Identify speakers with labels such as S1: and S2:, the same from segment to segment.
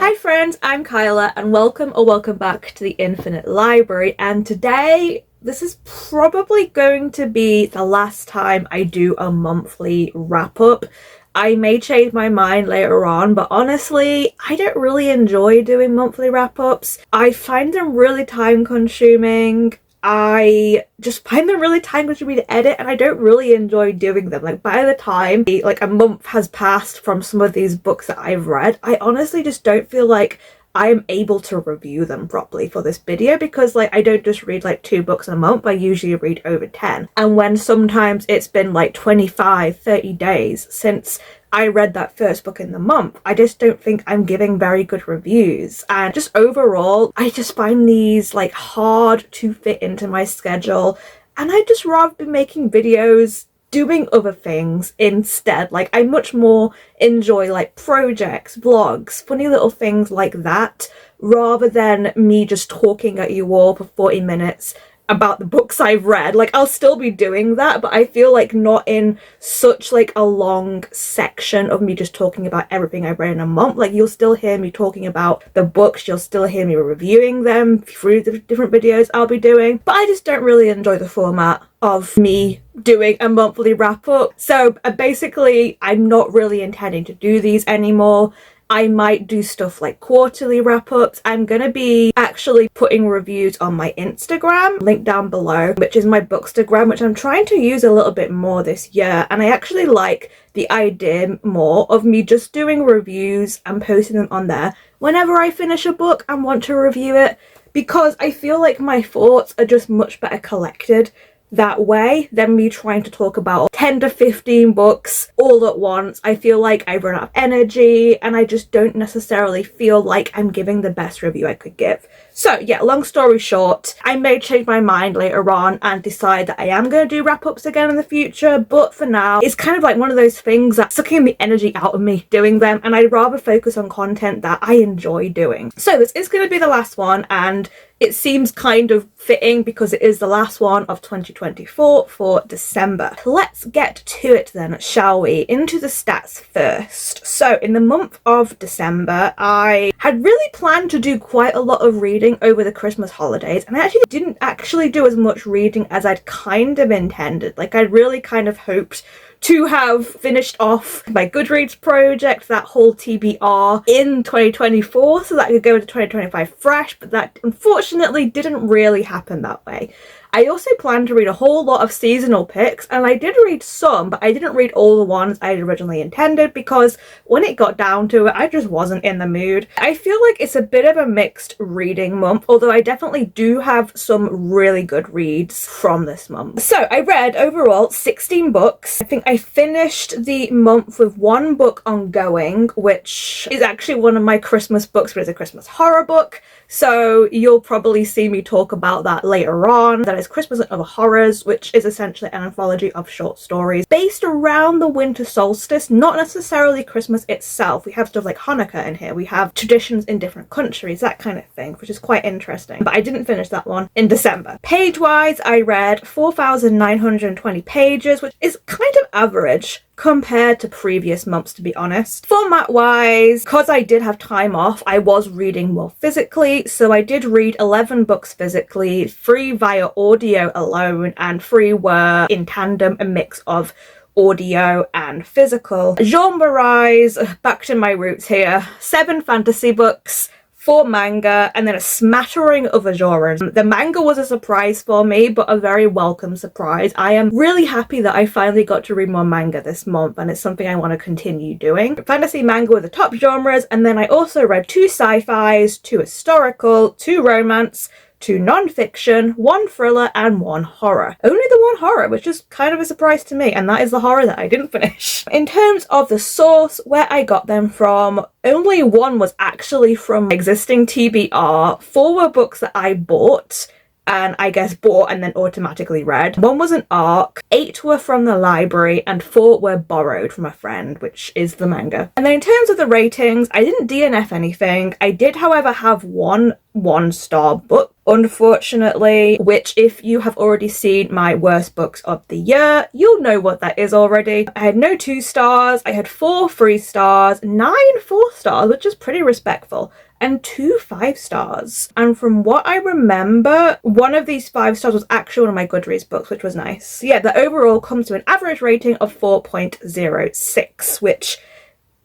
S1: Hi friends, I'm Kyla and welcome back to the Infinite Library, and today this is probably going to be the last time I do a monthly wrap up. I may change my mind later on, but honestly, I don't really enjoy doing monthly wrap ups. I find them really time consuming. I just find them really time consuming to edit, and I don't really enjoy doing them. Like, by the time like a month has passed from some of these books that I've read, I honestly just don't feel like I'm able to review them properly for this video, because like I don't just read like 2 books a month, I usually read over 10. And when sometimes it's been like 25-30 days since I read that first book in the month, I just don't think I'm giving very good reviews. And just overall, I just find these like hard to fit into my schedule, and I'd just rather be making videos doing other things instead. Like, I much more enjoy like projects, vlogs, funny little things like that, rather than me just talking at you all for 40 minutes about the books I've read. Like, I'll still be doing that, but I feel like not in such like a long section of me just talking about everything I've read in a month. Like, you'll still hear me talking about the books, you'll still hear me reviewing them through the different videos I'll be doing, but I just don't really enjoy the format of me doing a monthly wrap up. So basically, I'm not really intending to do these anymore. I might do stuff like quarterly wrap-ups. I'm gonna be actually putting reviews on my Instagram, link down below, which is my Bookstagram, which I'm trying to use a little bit more this year. And I actually like the idea more of me just doing reviews and posting them on there whenever I finish a book and want to review it, because I feel like my thoughts are just much better collected that way than me trying to talk about 10 to 15 books all at once. I feel like I run out of energy, and I just don't necessarily feel like I'm giving the best review I could give. So yeah, long story short, I may change my mind later on and decide that I am going to do wrap-ups again in the future, but for now, it's kind of like one of those things that's sucking the energy out of me doing them, and I'd rather focus on content that I enjoy doing. So this is going to be the last one, and it seems kind of fitting because it is the last one of 2024 for December. Let's get to it then, shall we? Into the stats first. So in the month of December, I had really planned to do quite a lot of reading over the Christmas holidays, and I actually didn't do as much reading as I'd kind of intended. Like, I really kind of hoped to have finished off my Goodreads project, that whole TBR, in 2024, so that I could go into 2025 fresh, but that unfortunately didn't really happen that way. I also planned to read a whole lot of seasonal picks, and I did read some, but I didn't read all the ones I had originally intended, because when it got down to it, I just wasn't in the mood. I feel like it's a bit of a mixed reading month, although I definitely do have some really good reads from this month. So I read overall 16 books. I think I finished the month with 1 book ongoing, which is actually one of my Christmas books, but it's a Christmas horror book. So you'll probably see me talk about that later on. That is Christmas and Other Horrors, which is essentially an anthology of short stories based around the winter solstice, not necessarily Christmas itself. We have stuff like Hanukkah in here. We have traditions in different countries, that kind of thing, which is quite interesting. But I didn't finish that one in December. Page-wise, I read 4,920 pages, which is kind of average compared to previous months, to be honest. Format wise, because I did have time off, I was reading more physically, so I did read 11 books physically, 3 via audio alone, and 3 were in tandem, a mix of audio and physical. Genre-wise, back to my roots here, 7 fantasy books, 4 manga, and then a smattering of other genres. The manga was a surprise for me, but a very welcome surprise. I am really happy that I finally got to read more manga this month, and it's something I want to continue doing. Fantasy manga were the top genres, and then I also read 2 sci-fis, 2 historical, 2 romance, 2 non-fiction, 1 thriller, and 1 horror. Only the 1 horror, which is kind of a surprise to me, and that is the horror that I didn't finish. In terms of the source, where I got them from, only 1 was actually from existing TBR, 4 were books that I bought, and I guess bought and then automatically read. 1 was an arc, 8 were from the library, and 4 were borrowed from a friend, which is the manga. And then in terms of the ratings, I didn't DNF anything. I did, however, have one 1-star book, unfortunately, which if you have already seen my worst books of the year, you'll know what that is already. I had no 2 stars, I had 4 3 stars, 9 4 stars, which is pretty respectful, and 2 5 stars. And from what I remember, one of these 5 stars was actually one of my Goodreads books, which was nice. Yeah, the overall comes to an average rating of 4.06, which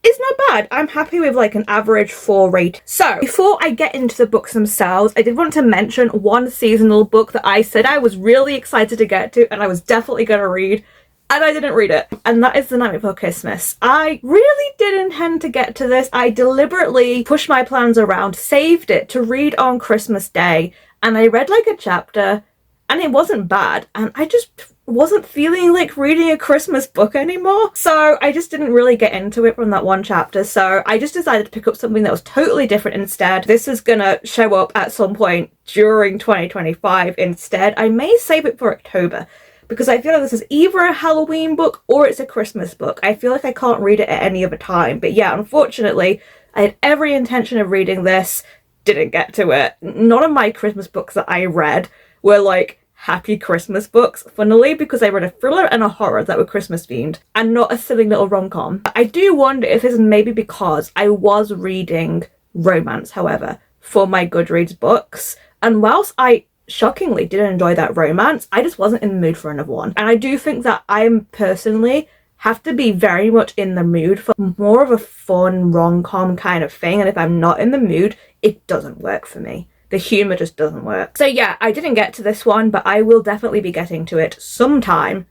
S1: is not bad. I'm happy with like an average 4 rate. So before I get into the books themselves, I did want to mention one seasonal book that I said I was really excited to get to and I was definitely going to read, and I didn't read it, and that is The Night Before Christmas. I really did intend to get to this. I deliberately pushed my plans around, saved it to read on Christmas Day, and I read like a chapter and it wasn't bad, and I just wasn't feeling like reading a Christmas book anymore, so I just didn't really get into it from that one chapter. So I just decided to pick up something that was totally different instead. This is gonna show up at some point during 2025 instead. I may save it for October, because I feel like this is either a Halloween book or it's a Christmas book. I feel like I can't read it at any other time. But yeah, unfortunately, I had every intention of reading this, didn't get to it. None of my Christmas books that I read were like happy Christmas books, funnily, because I read a thriller and a horror that were Christmas themed, and not a silly little rom-com. I do wonder if this is maybe because I was reading romance, however, for my Goodreads books, and whilst I shockingly didn't enjoy that romance, I just wasn't in the mood for another one. And I do think that I personally have to be very much in the mood for more of a fun rom-com kind of thing, and if I'm not in the mood, it doesn't work for me. The humour just doesn't work. So yeah, I didn't get to this one, but I will definitely be getting to it sometime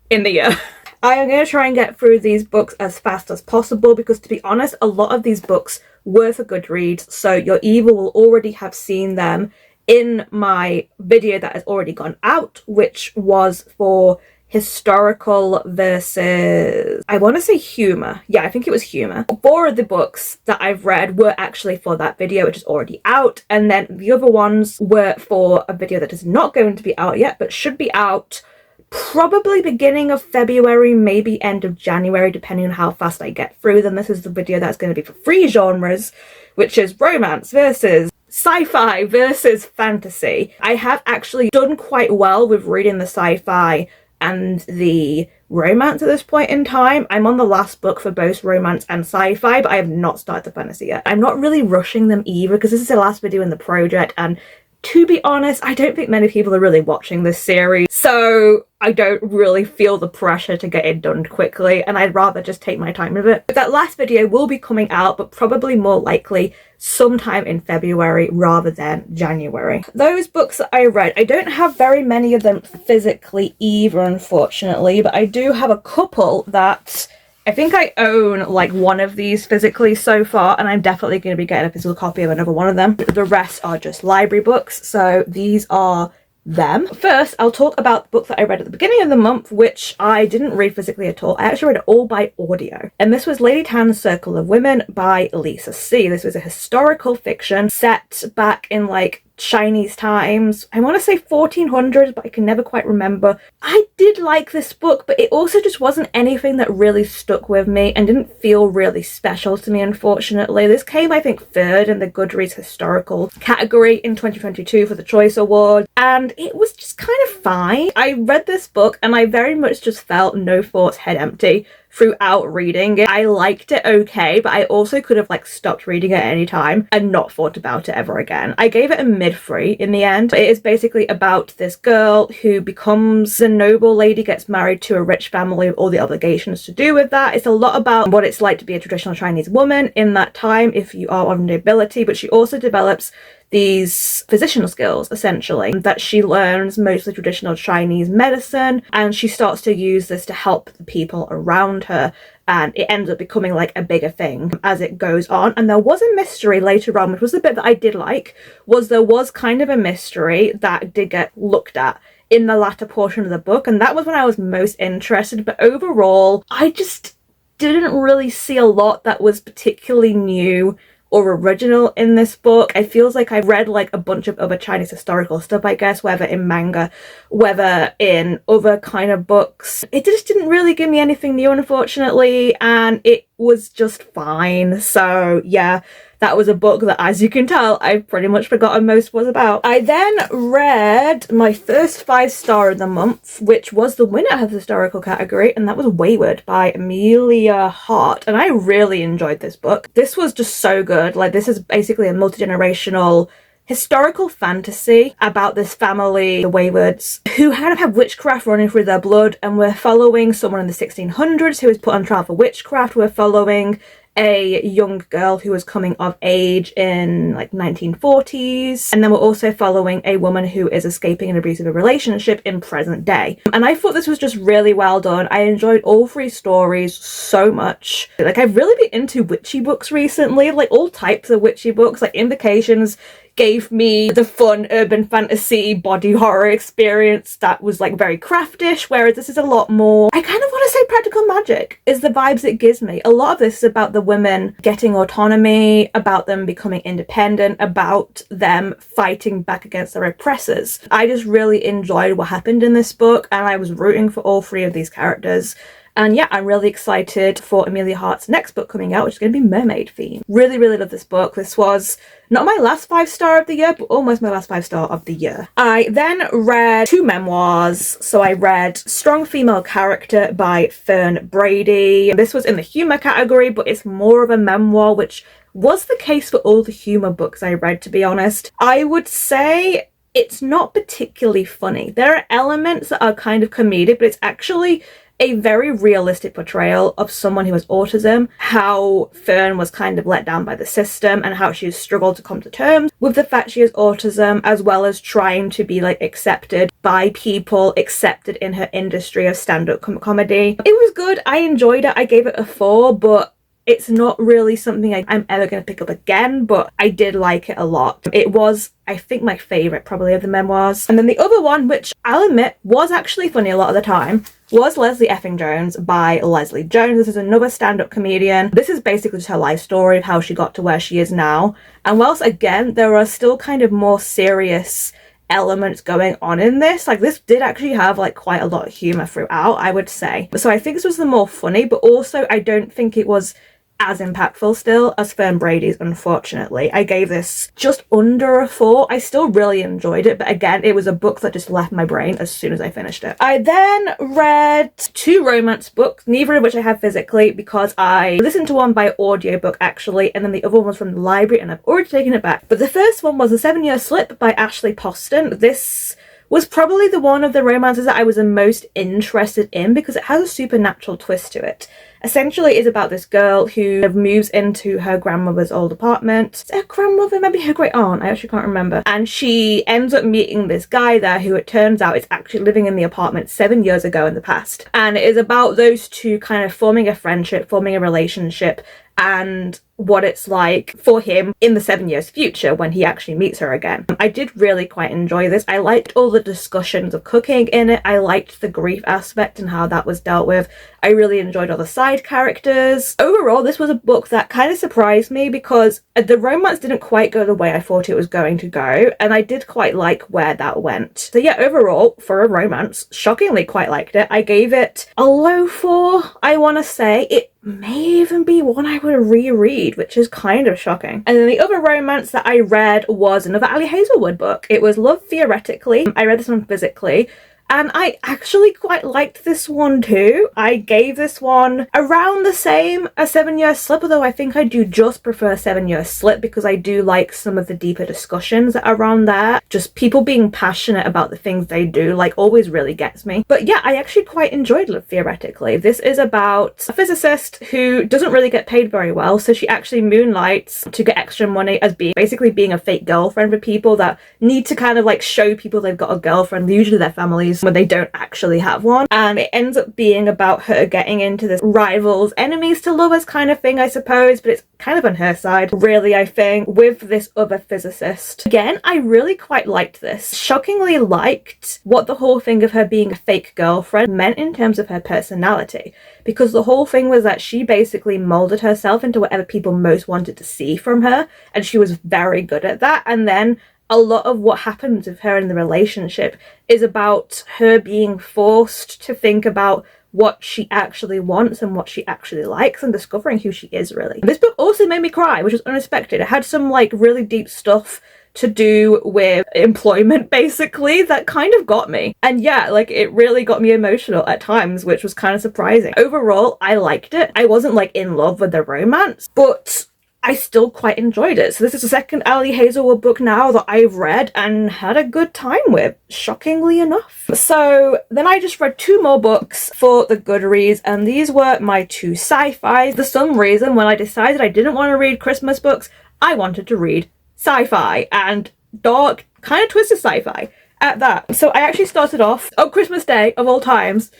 S1: in the year. I am going to try and get through these books as fast as possible, because to be honest, a lot of these books were for Goodreads, so you either will already have seen them in my video that has already gone out, which was for historical versus, I want to say humour. Yeah, I think it was humour. 4 of the books that I've read were actually for that video, which is already out, and then the other ones were for a video that is not going to be out yet, but should be out probably beginning of February, maybe end of January, depending on how fast I get through them. This is the video that's going to be for 3 genres, which is romance versus sci-fi versus fantasy. I have actually done quite well with reading the sci-fi and the romance at this point in time. I'm on the last book for both romance and sci-fi, but I have not started the fantasy yet. I'm not really rushing them either, because this is the last video in the project, and to be honest, I don't think many people are really watching this series, so I don't really feel the pressure to get it done quickly, and I'd rather just take my time with it. But that last video will be coming out, but probably more likely sometime in February rather than January. Those books that I read, I don't have very many of them physically either, unfortunately, but I do have a couple that I think I own like one of these physically so far, and I'm definitely going to be getting a physical copy of another one of them. The rest are just library books, so these are them. First, I'll talk about the book that I read at the beginning of the month, which I didn't read physically at all. I actually read it all by audio. And this was Lady Tan's Circle of Women by Lisa C. This was a historical fiction set back in like Chinese times. I want to say 1400s, but I can never quite remember. I did like this book, but it also just wasn't anything that really stuck with me and didn't feel really special to me, unfortunately. This came, I think, 3rd in the Goodreads historical category in 2022 for the Choice Award, and it was just kind of fine. I read this book and I very much just felt no thoughts, head empty throughout reading it. I liked it okay, but I also could have like stopped reading it at any time and not thought about it ever again. I gave it a mid-3 in the end. It is basically about this girl who becomes a noble lady, gets married to a rich family with all the obligations to do with that. It's a lot about what it's like to be a traditional Chinese woman in that time if you are of nobility, but she also develops these physician skills, essentially, that she learns mostly traditional Chinese medicine, and she starts to use this to help the people around her, and it ends up becoming like a bigger thing as it goes on. And there was a mystery later on, which was the bit that I did like, was there was kind of a mystery that did get looked at in the latter portion of the book, and that was when I was most interested. But overall, I just didn't really see a lot that was particularly new or original in this book. I feels like I've read like a bunch of other Chinese historical stuff, I guess, whether in manga, whether in other kind of books. It just didn't really give me anything new, unfortunately, and it was just fine. So yeah, that was a book that, as you can tell, I've pretty much forgotten most was about. I then read my first 5-star of the month, which was the winner of the historical category, and that was Weyward by Amelia Hart. And I really enjoyed this book. This was just so good. Like, this is basically a multi-generational historical fantasy about this family, the Weywards, who kind of have witchcraft running through their blood, and we're following someone in the 1600s who is put on trial for witchcraft. We're following a young girl who was coming of age in like 1940s, and then we're also following a woman who is escaping an abusive relationship in present day. And I thought this was just really well done. I enjoyed all 3 stories so much. Like, I've really been into witchy books recently, like all types of witchy books. Like, Invocations gave me the fun urban fantasy body horror experience that was like very craftish, whereas this is a lot more, I kind of want to say practical magic is the vibes it gives me. A lot of this is about the women getting autonomy, about them becoming independent, about them fighting back against their oppressors. I just really enjoyed what happened in this book, and I was rooting for all 3 of these characters. And yeah, I'm really excited for Amelia Hart's next book coming out, which is going to be mermaid themed. Really, really love this book. This was not my last 5-star of the year, but almost my last 5-star of the year. I then read 2 memoirs. So I read Strong Female Character by Fern Brady. This was in the humour category, but it's more of a memoir, which was the case for all the humour books I read, to be honest. I would say it's not particularly funny. There are elements that are kind of comedic, but it's actually a very realistic portrayal of someone who has autism, how Fern was kind of let down by the system, and how she's struggled to come to terms with the fact she has autism, as well as trying to be like accepted by people, accepted in her industry of stand-up comedy. It was good. I enjoyed it. I gave it a 4, but it's not really something I'm ever going to pick up again, but I did like it a lot. It was, I think, my favourite probably of the memoirs. And then the other one, which I'll admit was actually funny a lot of the time, was Leslie Effing Jones by Leslie Jones. This is another stand-up comedian. This is basically just her life story of how she got to where she is now. And whilst, again, there are still kind of more serious elements going on in this, like, this did actually have like quite a lot of humour throughout, I would say. So I think this was the more funny, but also I don't think it was as impactful still as Fern Brady's, unfortunately. I gave this just under a 4. I still really enjoyed it, but again, it was a book that just left my brain as soon as I finished it. I then read 2 romance books, neither of which I have physically, because I listened to one by audiobook actually, and then the other one was from the library, and I've already taken it back. But the first one was The 7-Year Slip by Ashley Poston. This was probably the one of the romances that I was the most interested in because it has a supernatural twist to it. Essentially, it's about this girl who moves into her grandmother's old apartment. Is it her grandmother? Maybe her great aunt. I actually can't remember. And she ends up meeting this guy there who, it turns out, is actually living in the apartment 7 years ago in the past. And it is about those two kind of forming a friendship, forming a relationship, and what it's like for him in the 7 years future when he actually meets her again. I did really quite enjoy this. I liked all the discussions of cooking in it. I liked the grief aspect and how that was dealt with. I really enjoyed all the side characters. Overall, this was a book that kind of surprised me because the romance didn't quite go the way I thought it was going to go, and I did quite like where that went. So yeah, overall, for a romance, shockingly quite liked it. I gave it a low 4, I want to say. It may even be one I would reread, which is kind of shocking. And then the other romance that I read was another Ali Hazelwood book. It was Love Theoretically. I read this one physically, and I actually quite liked this one too. I gave this one around the same as 7 Year Slip, although I think I do just prefer 7 Year Slip because I do like some of the deeper discussions that are on there. Just people being passionate about the things they do, like, always really gets me. But yeah, I actually quite enjoyed Love Theoretically. This is about a physicist who doesn't really get paid very well, so she actually moonlights to get extra money as basically being a fake girlfriend for people that need to kind of like show people they've got a girlfriend, usually their families. enemies when they don't actually have one. And it ends up being about her getting into this rivals, enemies to lovers kind of thing, I suppose, but it's kind of on her side, really, I think, with this other physicist. Again, I really quite liked this. Shockingly liked what the whole thing of her being a fake girlfriend meant in terms of her personality, because the whole thing was that she basically molded herself into whatever people most wanted to see from her, and she was very good at that. And then a lot of what happens with her in the relationship is about her being forced to think about what she actually wants and what she actually likes, and discovering who she is, really. This book also made me cry, which was unexpected. It had some like really deep stuff to do with employment, basically, that kind of got me. And yeah, like, it really got me emotional at times, which was kind of surprising. Overall, I liked it. I wasn't like in love with the romance, but I still quite enjoyed it. So this is the second Ali Hazelwood book now that I've read and had a good time with, shockingly enough. So then I just read 2 more books for the Goodreads, and these were my 2 sci-fis. For some reason, when I decided I didn't want to read Christmas books, I wanted to read sci-fi, and dark, kind of twisted sci-fi at that. So I actually started off on Christmas Day, of all times,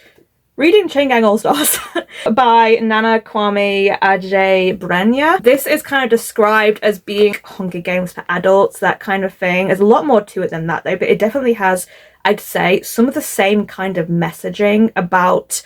S1: reading Chain Gang All-Stars by Nana Kwame Adjei-Brenyah. This is kind of described as being Hunger Games for adults, that kind of thing. There's a lot more to it than that, though, but it definitely has, I'd say, some of the same kind of messaging about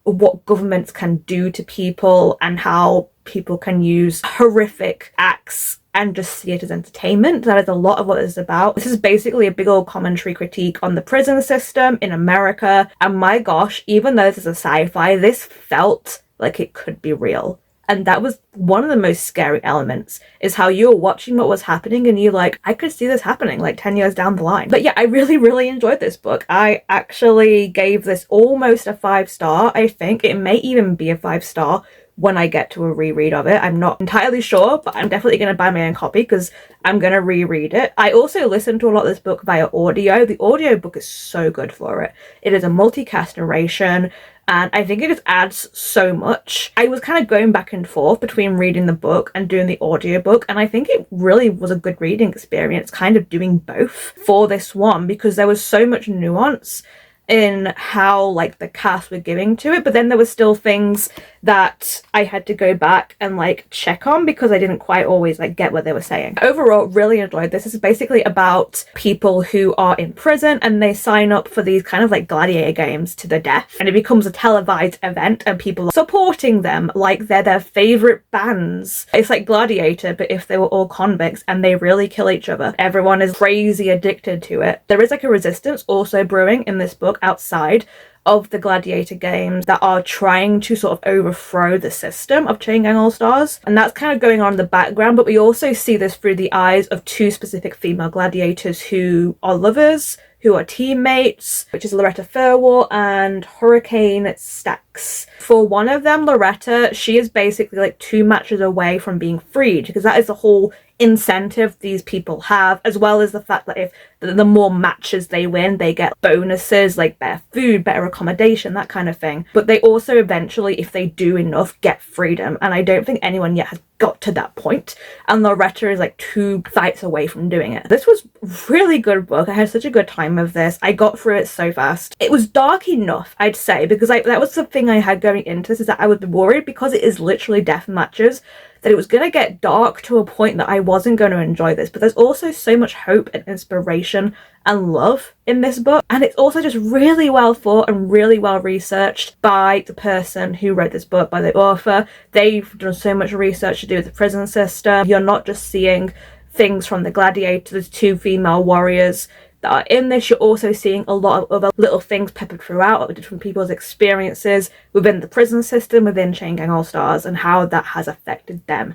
S1: what governments can do to people and how people can use horrific acts and just see it as entertainment. That is a lot of what it's about. This is basically a big old commentary critique on the prison system in America. And my gosh, even though this is a sci-fi, this felt like it could be real. And that was one of the most scary elements, is how you were watching what was happening and you're like, I could see this happening like 10 years down the line. But yeah, I really enjoyed this book. I actually gave this almost a 5-star, I think. It may even be a 5-star when I get to a reread of it. I'm not entirely sure, but I'm definitely going to buy my own copy because I'm going to reread it. I also listened to a lot of this book via audio. The audiobook is so good for it. It is a multicast narration, and I think it just adds so much. I was kind of going back and forth between reading the book and doing the audiobook, and I think it really was a good reading experience, kind of doing both for this one, because there was so much nuance in how like the cast were giving to it, but then there were still things that I had to go back and like check on because I didn't quite always like get what they were saying. Overall, really enjoyed this. This is basically about people who are in prison and they sign up for these kind of like gladiator games to the death, and it becomes a televised event and people are supporting them like they're their favorite bands. It's like Gladiator, but if they were all convicts, and they really kill each other. Everyone is crazy addicted to it. There is like a resistance also brewing in this book outside of the gladiator games that are trying to sort of overthrow the system of Chain Gang All-Stars, and that's kind of going on in the background, but we also see this through the eyes of 2 specific female gladiators who are lovers, who are teammates, which is Loretta Furwell and Hurricane Stacks. For one of them, Loretta, she is basically like 2 matches away from being freed, because that is the whole incentive these people have, as well as the fact that if the more matches they win, they get bonuses like better food, better accommodation, that kind of thing. But they also eventually, if they do enough, get freedom, and I don't think anyone yet has got to that point, and Loretta is like 2 fights away from doing it. This was really good book. I had such a good time with this. I got through it so fast. It was dark enough, I'd say, because that was the thing I had going into this, is that I was worried, because it is literally death matches, that it was going to get dark to a point that I wasn't going to enjoy this. But there's also so much hope and inspiration and love in this book, and it's also just really well thought and really well researched by the person who wrote this book, by the author. They've done so much research to do with the prison system. You're not just seeing things from the gladiators, 2 female warriors that are in this, you're also seeing a lot of other little things peppered throughout of different people's experiences within the prison system, within Chain Gang All-Stars, and how that has affected them.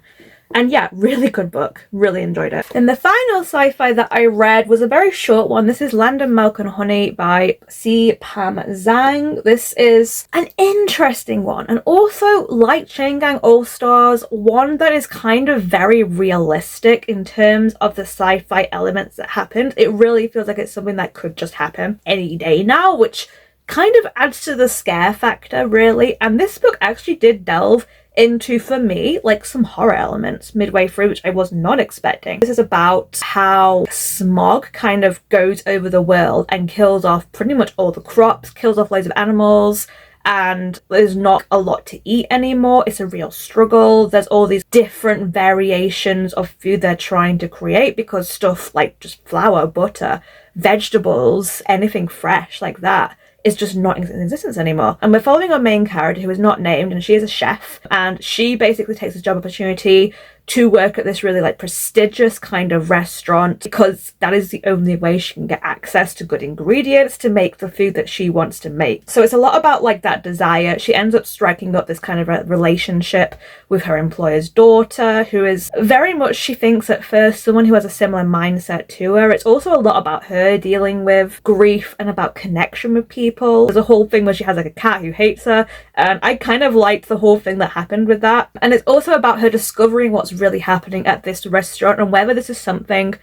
S1: And yeah, really good book. Really enjoyed it. And the final sci-fi that I read was a very short one. This is Land of Milk and Honey by C. Pam Zhang. This is an interesting one, and also, like Chain Gang All-Stars, one that is kind of very realistic in terms of the sci-fi elements that happened. It really feels like it's something that could just happen any day now, which kind of adds to the scare factor, really. And this book actually did delve into, for me, like some horror elements midway through, which I was not expecting. This is about how smog kind of goes over the world and kills off pretty much all the crops, kills off loads of animals, and there's not a lot to eat anymore. It's a real struggle. There's all these different variations of food they're trying to create, because stuff like just flour, butter, vegetables, anything fresh like that is just not in existence anymore. And we're following our main character, who is not named, and she is a chef, and she basically takes this job opportunity to work at this really like prestigious kind of restaurant, because that is the only way she can get access to good ingredients to make the food that she wants to make. So it's a lot about like that desire. She ends up striking up this kind of a relationship with her employer's daughter, who is very much, she thinks at first, someone who has a similar mindset to her. It's also a lot about her dealing with grief and about connection with people. There's a whole thing where she has like a cat who hates her, and I kind of liked the whole thing that happened with that. And it's also about her discovering what's really happening at this restaurant and whether this is something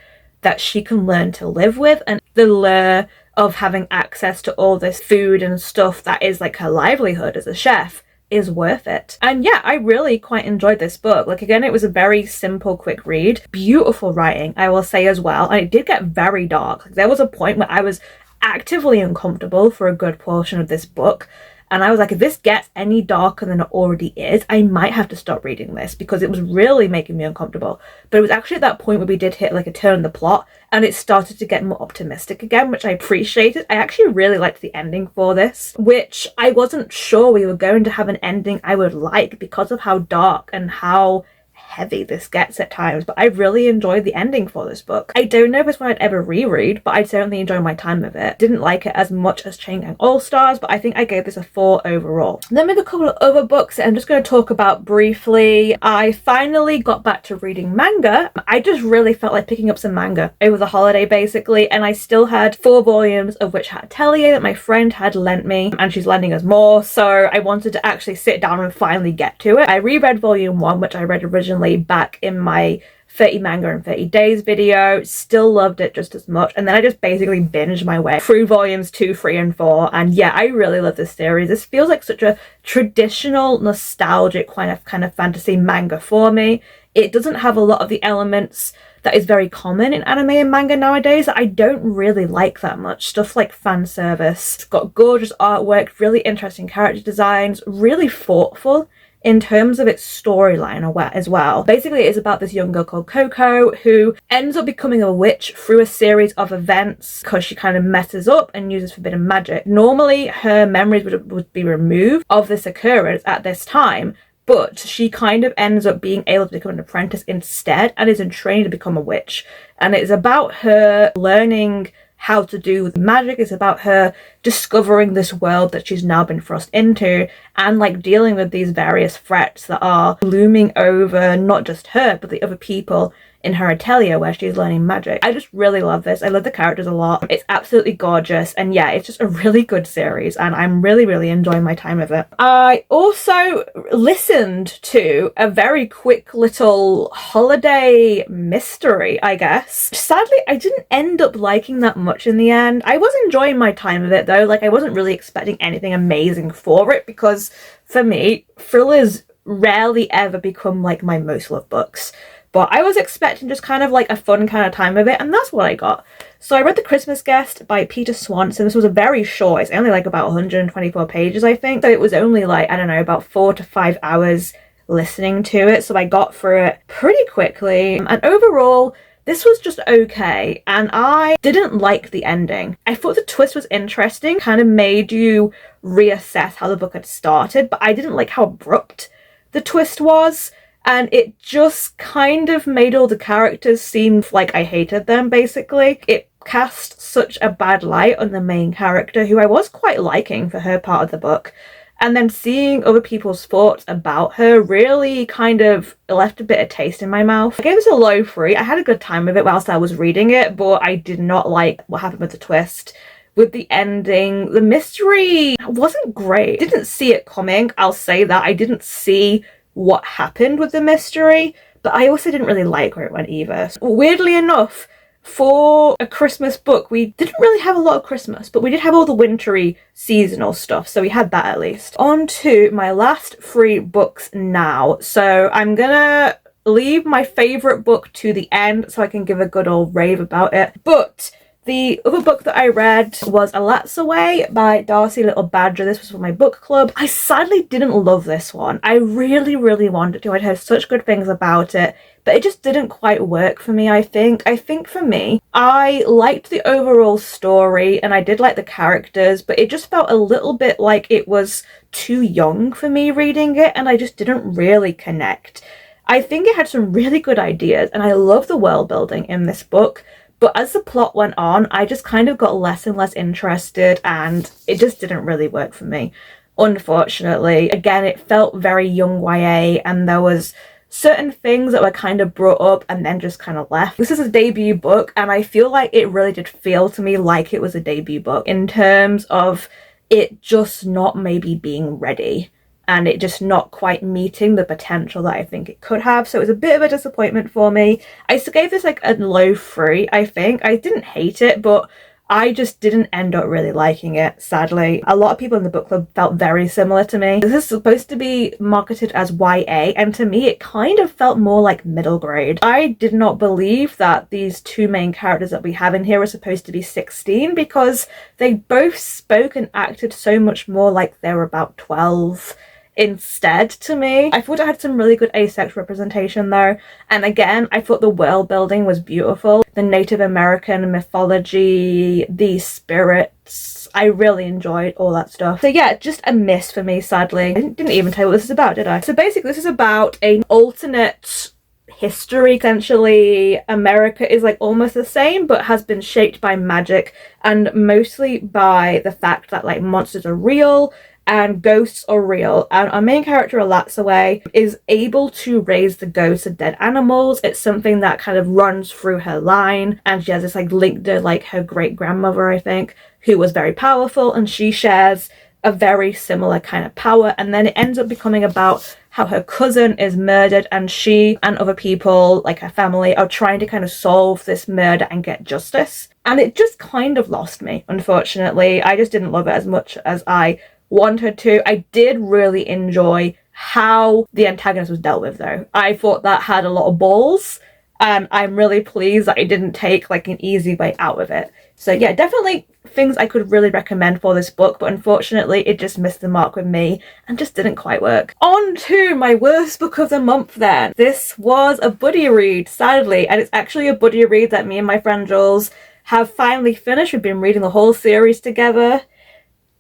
S1: that she can learn to live with, and the lure of having access to all this food and stuff that is like her livelihood as a chef is worth it. And yeah, I really quite enjoyed this book. Like, again, it was a very simple, quick read. Beautiful writing, I will say as well. And it did get very dark. Like, there was a point where I was actively uncomfortable for a good portion of this book. And I was like, if this gets any darker than it already is, I might have to stop reading this, because it was really making me uncomfortable. But it was actually at that point where we did hit like a turn in the plot, and it started to get more optimistic again, which I appreciated. I actually really liked the ending for this, which I wasn't sure we were going to have an ending I would like, because of how dark and how heavy this gets at times, but I really enjoyed the ending for this book. I don't know if it's one I'd ever reread, but I'd certainly enjoy my time with it. Didn't like it as much as Chain Gang All Stars, but I think I gave this a 4 overall. Then we have a couple of other books that I'm just going to talk about briefly. I finally got back to reading manga. I just really felt like picking up some manga over the holiday, basically, and I still had 4 volumes of which Hat Atelier that my friend had lent me, and she's lending us more, so I wanted to actually sit down and finally get to it. I reread volume 1, which I read originally back in my 30 manga in 30 days video, still loved it just as much, and then I just basically binged my way through volumes 2, 3 and 4, and yeah, I really love this series. This feels like such a traditional, nostalgic kind of fantasy manga for me. It doesn't have a lot of the elements that is very common in anime and manga nowadays that I don't really like that much. Stuff like fan service. It's got gorgeous artwork, really interesting character designs, really thoughtful in terms of its storyline as well. Basically, it's about this young girl called Coco who ends up becoming a witch through a series of events because she kind of messes up and uses forbidden magic. Normally, her memories would be removed of this occurrence at this time, but she kind of ends up being able to become an apprentice instead and is in training to become a witch. And it's about her learning how to do with magic. It's about her discovering this world that she's now been thrust into and like dealing with these various threats that are looming over not just her but the other people in her atelier where she's learning magic. I just really love this. I love the characters a lot. It's absolutely gorgeous, and yeah, it's just a really good series and I'm really enjoying my time with it. I also listened to a very quick little holiday mystery, I guess. Sadly, I didn't end up liking that much in the end. I was enjoying my time with it though. Like, I wasn't really expecting anything amazing for it because for me, thrillers rarely ever become like my most loved books. But I was expecting just kind of like a fun kind of time with it, and that's what I got. So I read The Christmas Guest by Peter Swanson. This was a very short, it's only like about 124 pages, I think. So it was only like, I don't know, about 4 to 5 hours listening to it. So I got through it pretty quickly. And overall, this was just okay. And I didn't like the ending. I thought the twist was interesting, kind of made you reassess how the book had started, but I didn't like how abrupt the twist was. And it just kind of made all the characters seem like I hated them, basically. It cast such a bad light on the main character, who I was quite liking for her part of the book. And then seeing other people's thoughts about her really kind of left a bit of taste in my mouth. I gave this a low 3. I had a good time with it whilst I was reading it, but I did not like what happened with the twist. With the ending, the mystery wasn't great. Didn't see it coming, I'll say that. I didn't see what happened with the mystery, but I also didn't really like where it went either. Weirdly enough, for a Christmas book, we didn't really have a lot of Christmas, but we did have all the wintry seasonal stuff, so we had that at least. On to my last 3 books now. So I'm gonna leave my favourite book to the end so I can give a good old rave about it. But the other book that I read was Elatsoe by Darcy Little Badger. This was for my book club. I sadly didn't love this one. I really, really wanted to. I'd heard such good things about it, but it just didn't quite work for me, I think. I think for me, I liked the overall story and I did like the characters, but it just felt a little bit like it was too young for me reading it, and I just didn't really connect. I think it had some really good ideas, and I love the world building in this book. But as the plot went on, I just kind of got less and less interested, and it just didn't really work for me, unfortunately. Again, it felt very young YA, and there was certain things that were kind of brought up and then just kind of left. This is a debut book, and I feel like it really did feel to me like it was a debut book in terms of it just not maybe being ready, and it just not quite meeting the potential that I think it could have. So it was a bit of a disappointment for me. I gave this like a low 3, I think. I didn't hate it, but I just didn't end up really liking it, sadly. A lot of people in the book club felt very similar to me. This is supposed to be marketed as YA, and to me it kind of felt more like middle grade. I did not believe that these 2 main characters that we have in here were supposed to be 16, because they both spoke and acted so much more like they were about 12 instead to me. I thought it had some really good asexual representation though, and again I thought the world building was beautiful. The Native American mythology, the spirits, I really enjoyed all that stuff. So yeah, just a miss for me, sadly. I didn't even tell you what this is about, did I? So basically this is about an alternate history. Essentially America is like almost the same but has been shaped by magic, and mostly by the fact that like monsters are real and ghosts are real, and our main character Elatsoe is able to raise the ghosts of dead animals. It's something that kind of runs through her line, and she has this like link to like her great grandmother, I think, who was very powerful, and she shares a very similar kind of power. And then it ends up becoming about how her cousin is murdered, and she and other people like her family are trying to kind of solve this murder and get justice. And it just kind of lost me, unfortunately. I just didn't love it as much as I wanted to. I did really enjoy how the antagonist was dealt with though. I thought that had a lot of balls, and I'm really pleased that I didn't take like an easy way out of it. So yeah, definitely things I could really recommend for this book, but unfortunately it just missed the mark with me and just didn't quite work. On to my worst book of the month then. This was a buddy read, sadly, and it's actually a buddy read that me and my friend Jules have finally finished. We've been reading the whole series together.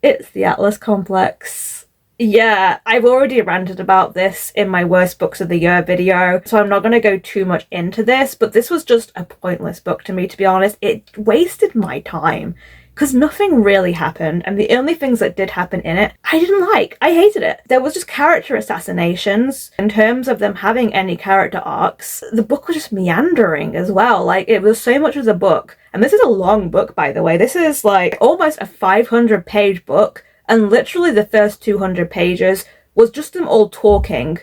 S1: It's The Atlas Complex. Yeah, I've already ranted about this in my worst books of the year video, so I'm not going to go too much into this, but this was just a pointless book to me, to be honest. It wasted my time because nothing really happened, and the only things that did happen in it, I didn't like. I hated it. There was just character assassinations. In terms of them having any character arcs, the book was just meandering as well. Like, it was so much of the book. And this is a long book, by the way. This is like almost a 500-page book, and literally the first 200 pages was just them all talking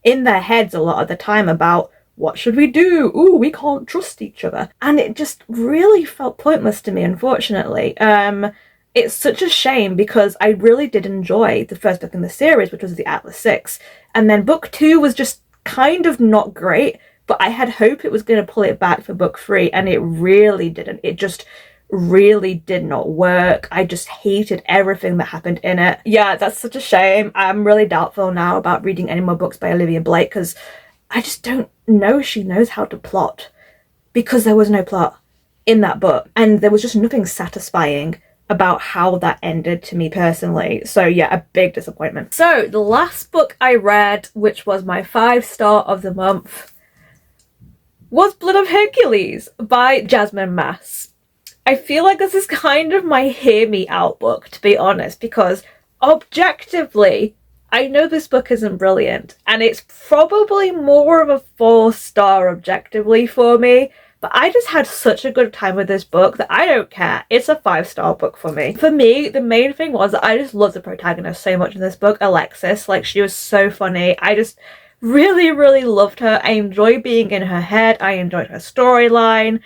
S1: in their heads a lot of the time about what should we do? Ooh, we can't trust each other. And it just really felt pointless to me, unfortunately. It's such a shame because I really did enjoy the first book in the series, which was the Atlas 6. And then book 2 was just kind of not great, but I had hope it was going to pull it back for book 3, and it really didn't. It just really did not work. I just hated everything that happened in it. Yeah, that's such a shame. I'm really doubtful now about reading any more books by Olivia Blake because I just don't know she knows how to plot, because there was no plot in that book, and there was just nothing satisfying about how that ended to me personally. So yeah, a big disappointment. So the last book I read, which was my 5-star of the month, was Blood of Hercules by Jasmine Mass. I feel like this is kind of my hear me out book, to be honest, because objectively, I know this book isn't brilliant, and it's probably more of a 4-star objectively for me, but I just had such a good time with this book that I don't care. It's a 5-star book for me. For me, the main thing was that I just loved the protagonist so much in this book, Alexis. Like, she was so funny. I just really, really loved her. I enjoyed being in her head. I enjoyed her storyline.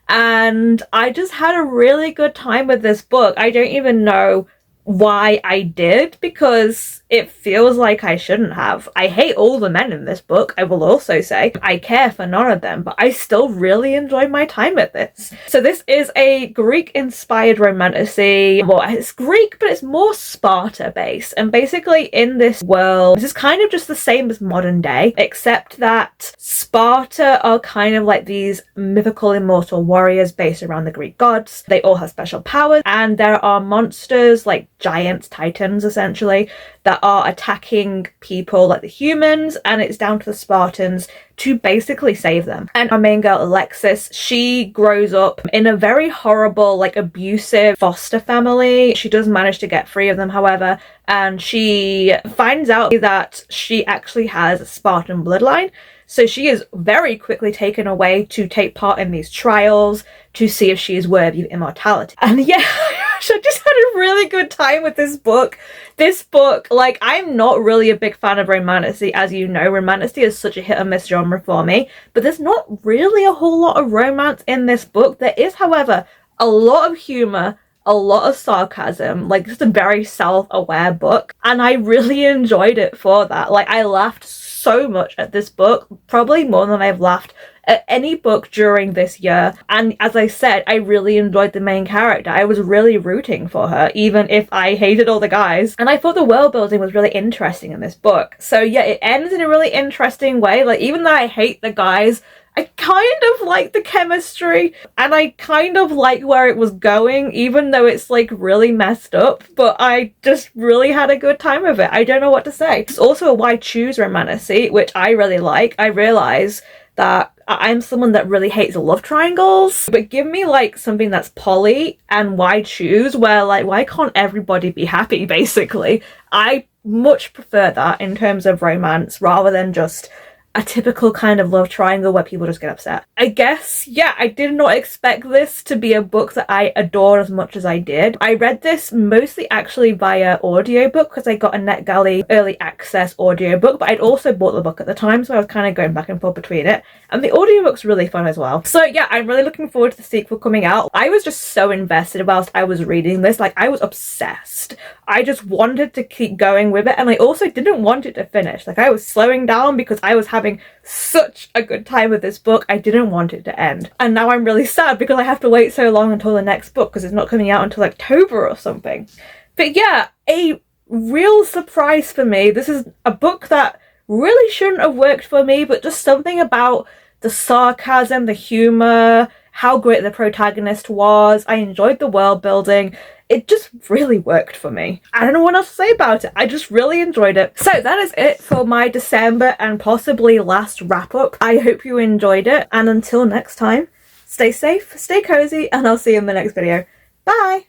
S1: and I just had a really good time with this book. I don't even know why I did, because it feels like I shouldn't have. I hate all the men in this book, I will also say. I care for none of them, but I still really enjoyed my time with this. So this is a Greek-inspired romantasy. Well, it's Greek, but it's more Sparta-based. And basically in this world, this is kind of just the same as modern day, except that Sparta are kind of like these mythical immortal warriors based around the Greek gods. They all have special powers, and there are monsters like giants, titans essentially, that are attacking people like the humans, and it's down to the Spartans to basically save them. And our main girl, Alexis, she grows up in a very horrible, like abusive foster family. She does manage to get free of them, however, and she finds out that she actually has a Spartan bloodline. So she is very quickly taken away to take part in these trials to see if she is worthy of immortality. And yeah, I just had a really good time with this book. This book, like, I'm not really a big fan of romantasy, as you know. Romantasy is such a hit and miss genre for me, but there's not really a whole lot of romance in this book. There is, however, a lot of humor, a lot of sarcasm, like just a very self-aware book, and I really enjoyed it for that. Like, I laughed so much at this book, probably more than I've laughed at any book during this year. And as I said, I really enjoyed the main character. I was really rooting for her, even if I hated all the guys. And I thought the world building was really interesting in this book. So yeah, it ends in a really interesting way. Like, even though I hate the guys, I kind of like the chemistry, and I kind of like where it was going, even though it's like really messed up, but I just really had a good time with it. I don't know what to say. It's also a why choose romantasy, which I really like. I realise that I'm someone that really hates love triangles, but give me like something that's poly and why choose, where like, why can't everybody be happy, basically? I much prefer that in terms of romance, rather than just a typical kind of love triangle where people just get upset. I guess, yeah, I did not expect this to be a book that I adored as much as I did. I read this mostly actually via audiobook, because I got a NetGalley early access audiobook, but I'd also bought the book at the time, so I was kind of going back and forth between it. And the audiobook's really fun as well. So yeah, I'm really looking forward to the sequel coming out. I was just so invested whilst I was reading this. Like, I was obsessed. I just wanted to keep going with it, and I also didn't want it to finish. Like, I was slowing down because I was having such a good time with this book. I didn't want it to end. And now I'm really sad because I have to wait so long until the next book, because it's not coming out until October or something. But yeah, a real surprise for me. This is a book that really shouldn't have worked for me, but just something about the sarcasm, the humor, how great the protagonist was. I enjoyed the world building. It just really worked for me. I don't know what else to say about it. I just really enjoyed it. So that is it for my December and possibly last wrap up. I hope you enjoyed it. And until next time, stay safe, stay cozy, and I'll see you in the next video. Bye!